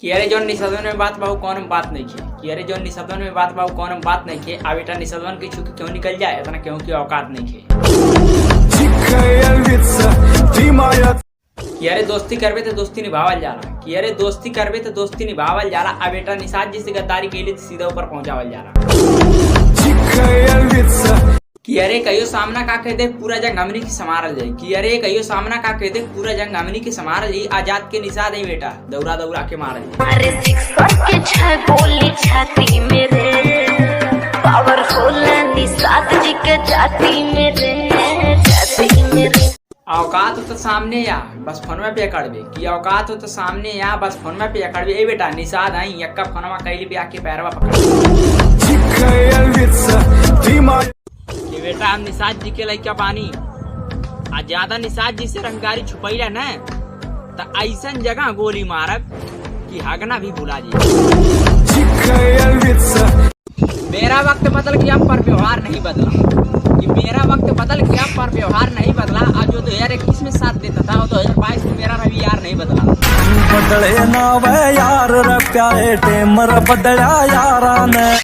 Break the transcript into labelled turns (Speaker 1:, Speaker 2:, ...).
Speaker 1: कि अरे जो निषदवन में बात बाहू कौन में बात नहीं खे कि अरे जो निषदवन में बात बाहू कौन में बात नहीं खे आ बेटा निषदवन की छुकी क्यों निकल जाए इतना क्यों की औकात नहीं खे कि अरे दोस्ती करबे तो दोस्ती निभावल जाला कि अरे दोस्ती करबे तो दोस्ती निभावल जाला आ बेटा निषाद जी से गद्दारी के लिए तो सीधा ऊपर पहुंचावल जाला कि अरे कहियो सामना का कह दे पूरा जंग हमनी की समारल जाई कि अरे कहियो सामना का कह दे पूरा जंग हमनी की समारल जाई आजाद के निषाद है बेटा दौरा दौरा के मारल
Speaker 2: अरे के छह गोली छाती मेरे पावरफुल निषाद जी के जाती मेरे
Speaker 1: औकात हो तो सामने या बस फोनवा पे अकड़बे कि औकात हो तो सामने या बस फोनवा पे अकड़बे ए बेटा निषाद आई यक्का फोनवा कैली पे आके पैरवा पकड़ कि बेटा हम निषाद जी के लइका पानी आ ज्यादा निषाद जी से रंगदारी छुपैला न तो ऐसन जगह गोली मारब कि हगना भी भुला जी मेरा वक्त बदल गया पर व्यवहार नहीं बदला कि मेरा वक्त बदल गया पर व्यवहार नहीं बदला आज जो 2021 में साथ देता था वो 2022 में मेरा रवि यार नहीं बदला
Speaker 3: बदले ना वे यार रे प्यारे टेमर बदला यारा ने।